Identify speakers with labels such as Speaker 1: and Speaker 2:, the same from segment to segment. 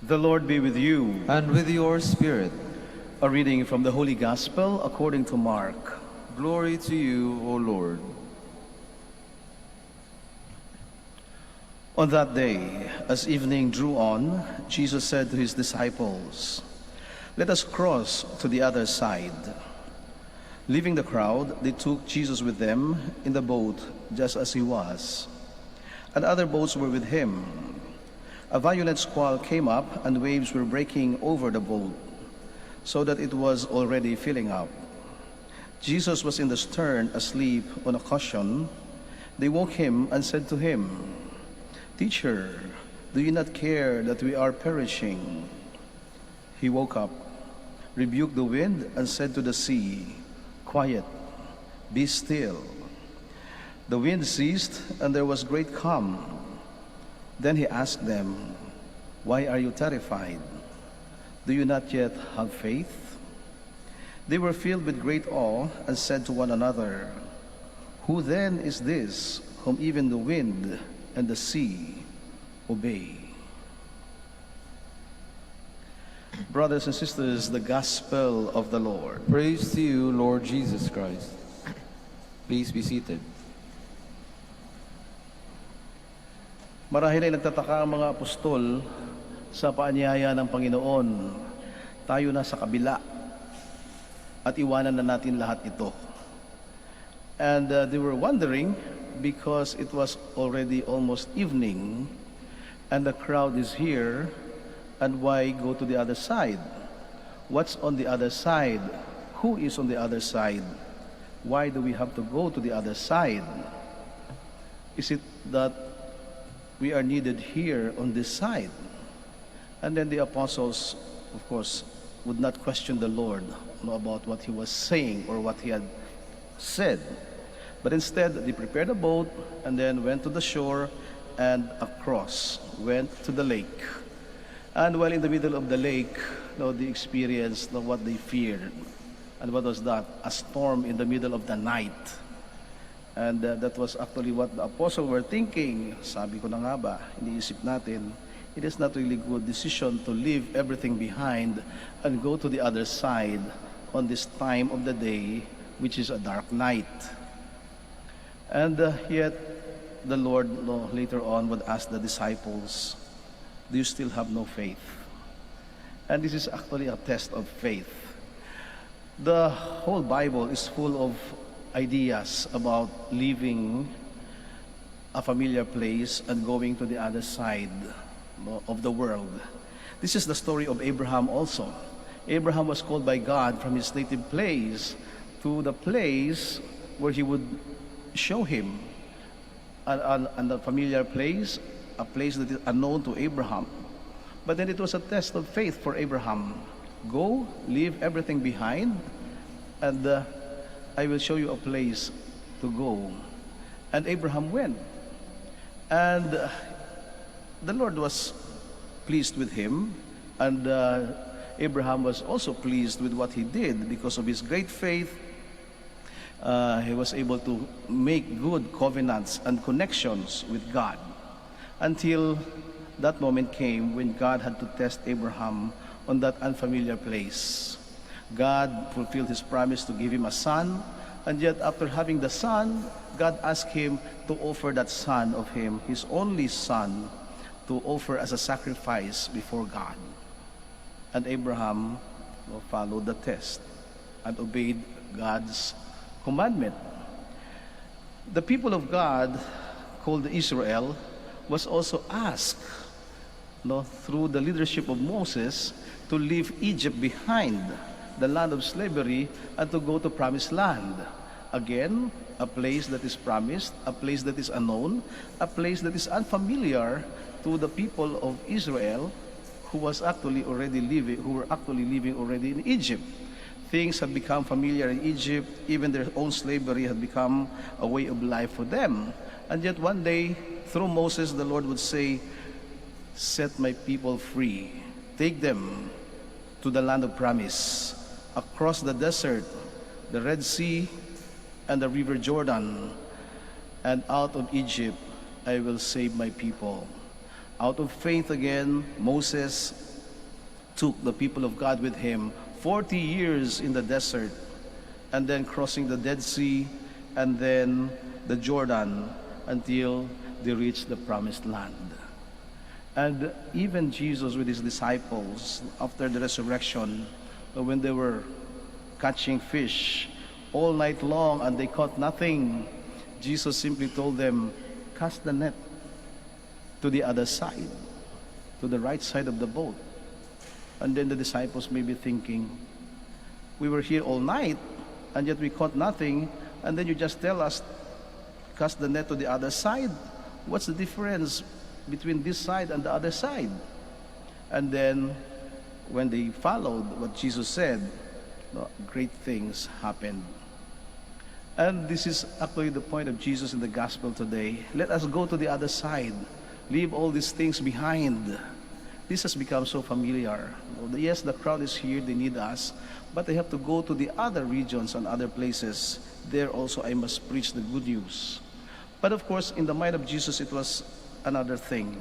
Speaker 1: The Lord be with you.
Speaker 2: And with your spirit.
Speaker 1: A reading from the Holy Gospel according to Mark.
Speaker 2: Glory to you, O Lord.
Speaker 1: On that day, as evening drew on, Jesus said to his disciples, "Let us cross to the other side." Leaving the crowd, they took Jesus with them in the boat just as he was. And other boats were with him. A violent squall came up, and waves were breaking over the boat, so that it was already filling up. Jesus was in the stern, asleep on a cushion. They woke him and said to him, "Teacher, do you not care that we are perishing?" He woke up, rebuked the wind, and said to the sea, "Quiet, be still." The wind ceased, and there was great calm. Then he asked them, "Why are you terrified? Do you not yet have faith?" They were filled with great awe and said to one another, "Who then is this whom even the wind and the sea obey?" Brothers and sisters, the Gospel of the Lord.
Speaker 2: Praise to you, Lord Jesus Christ. Please be seated.
Speaker 1: Marahil ay nagtataka ang mga apostol sa paanyaya ng Panginoon. Tayo na sa kabila at iwanan na natin lahat ito. And they were wondering because it was already almost evening and the crowd is here, and why go to the other side? What's on the other side? Who is on the other side? Why do we have to go to the other side? Is it that we are needed here on this side? And then the apostles, of course, would not question the Lord about what he was saying or what he had said. But instead, they prepared a boat and then went to the shore and across, went to the lake. And while in the middle of the lake, they experienced what they feared. And what was that? A storm in the middle of the night. And that was actually what the apostles were thinking. Sabi ko na nga ba, iniisip natin, it is not really good decision to leave everything behind and go to the other side on this time of the day, which is a dark night. And yet, the Lord later on would ask the disciples, "Do you still have no faith?" And this is actually a test of faith. The whole Bible is full of ideas about leaving a familiar place and going to the other side of the world. This is the story of Abraham also. Abraham was called by God from his native place to the place where he would show him an a familiar place, a place that is unknown to Abraham. But then it was a test of faith for Abraham. Go, leave everything behind, and I will show you a place to go. And Abraham went. And the Lord was pleased with him. And Abraham was also pleased with what he did because of his great faith. He was able to make good covenants and connections with God until that moment came when God had to test Abraham on that unfamiliar place. God fulfilled his promise to give him a son, and yet after having the son, God asked him to offer that son of him, his only son, to offer as a sacrifice before God. And Abraham followed the test and obeyed God's commandment. The people of God, called Israel, was also asked through the leadership of Moses to leave Egypt behind, the land of slavery, and to go to promised land. Again, a place that is promised, a place that is unknown, a place that is unfamiliar to the people of Israel who were actually living already in Egypt. Things had become familiar in Egypt, even their own slavery had become a way of life for them. And yet one day, through Moses, the Lord would say, "Set my people free, take them to the land of promise, across the desert, the Red Sea, and the River Jordan, and out of Egypt I will save my people." Out of faith again, Moses took the people of God with him 40 years in the desert, and then crossing the Dead Sea, and then the Jordan, until they reached the promised land. And even Jesus with his disciples, after the resurrection, when they were catching fish all night long and they caught nothing, Jesus simply told them, cast the net to the other side, to the right side of the boat. And then the disciples may be thinking, we were here all night and yet we caught nothing, and then you just tell us, cast the net to the other side. What's the difference between this side and the other side? And then when they followed what Jesus said, great things happened. And this is actually the point of Jesus in the gospel today. Let us go to the other side. Leave all these things behind. This has become so familiar. Yes, the crowd is here, they need us, but they have to go to the other regions and other places. There also I must preach the good news. But of course, in the mind of Jesus, it was another thing.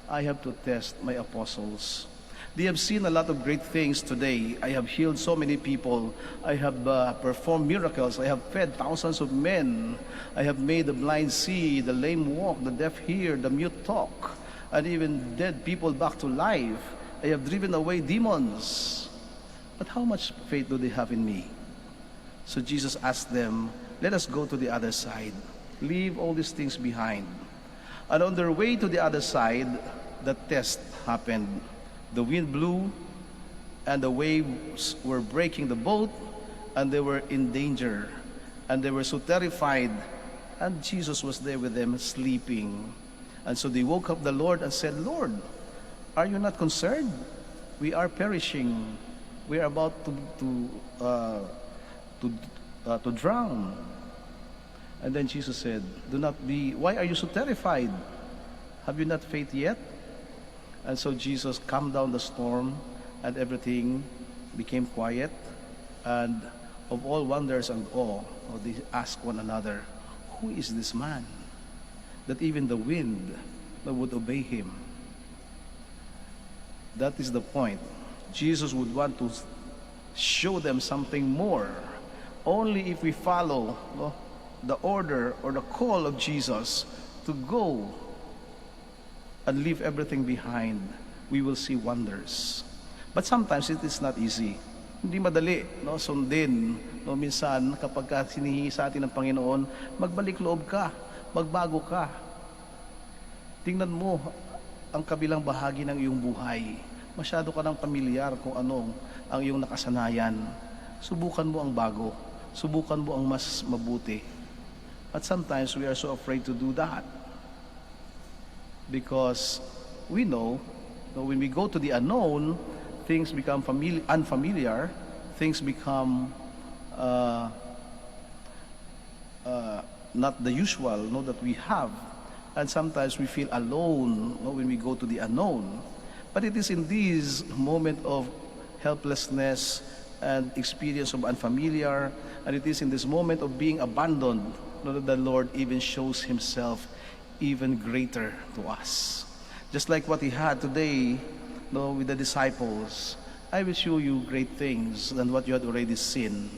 Speaker 1: I have to test my apostles. They have seen a lot of great things today. I have healed so many people. I have performed miracles. I have fed thousands of men. I have made the blind see, the lame walk, the deaf hear, the mute talk, and even dead people back to life. I have driven away demons. But how much faith do they have in me? So Jesus asked them, let us go to the other side. Leave all these things behind. And on their way to the other side, the test happened. The wind blew, and the waves were breaking the boat, and they were in danger. And they were so terrified, and Jesus was there with them sleeping. And so they woke up the Lord and said, Lord, are you not concerned? We are perishing. We are about to drown. And then Jesus said, do not be, why are you so terrified? Have you not faith yet? And so Jesus calmed down the storm, and everything became quiet. And of all wonders and awe, they asked one another, who is this man, that even the wind would obey him? That is the point. Jesus would want to show them something more. Only if we follow the order or the call of Jesus to go and leave everything behind, we will see wonders. But sometimes it is not easy. Hindi madali, sundin. Minsan, kapag sinihingi sa atin ng Panginoon, magbalik loob ka, magbago ka. Tingnan mo ang kabilang bahagi ng iyong buhay. Masyado ka ng pamilyar kung anong ang iyong nakasanayan. Subukan mo ang bago. Subukan mo ang mas mabuti. But sometimes we are so afraid to do that. Because we know that when we go to the unknown, things become unfamiliar, things become not the usual that we have. And sometimes we feel alone when we go to the unknown. But it is in this moment of helplessness and experience of unfamiliar, and it is in this moment of being abandoned that the Lord even shows himself even greater to us. Just like what he had today with the disciples. I will show you great things than what you had already seen.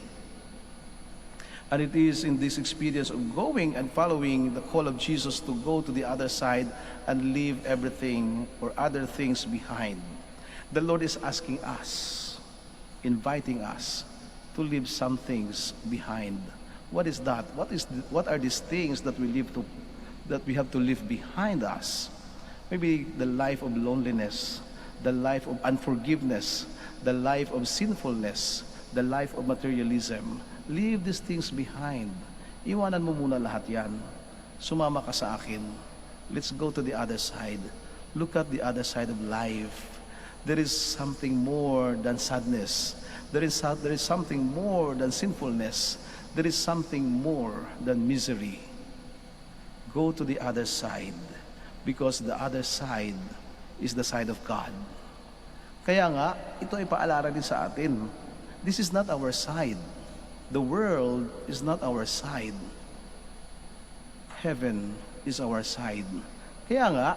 Speaker 1: And it is in this experience of going and following the call of Jesus to go to the other side and leave everything or other things behind. The Lord is asking us, inviting us to leave some things behind. What is that? What are these things that we have to leave behind us? Maybe the life of loneliness, the life of unforgiveness, the life of sinfulness, the life of materialism. Leave these things behind. Iwanan mo muna lahat yan. Sumama ka sa akin. Let's go to the other side. Look at the other side of life. There is something more than sadness. There is something more than sinfulness. There is something more than misery. Go to the other side, because the other side is the side of God. Kaya nga, ito ay paalala din sa atin. This is not our side. The world is not our side. Heaven is our side. Kaya nga,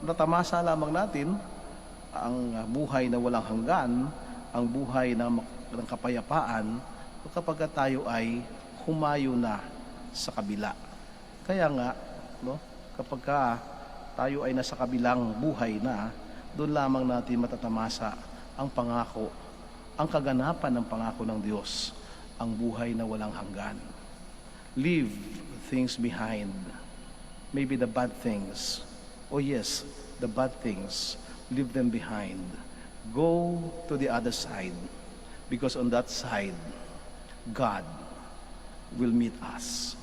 Speaker 1: natamasa lamang natin ang buhay na walang hanggan, ang buhay ng kapayapaan, kapag tayo ay humayo na sa kabila. Kaya nga, no, kapag tayo ay nasa kabilang buhay na, doon lamang natin matatamasa ang pangako, ang kaganapan ng pangako ng Diyos, ang buhay na walang hanggan. Leave things behind. Maybe the bad things. Oh yes, the bad things. Leave them behind. Go to the other side. Because on that side, God will meet us.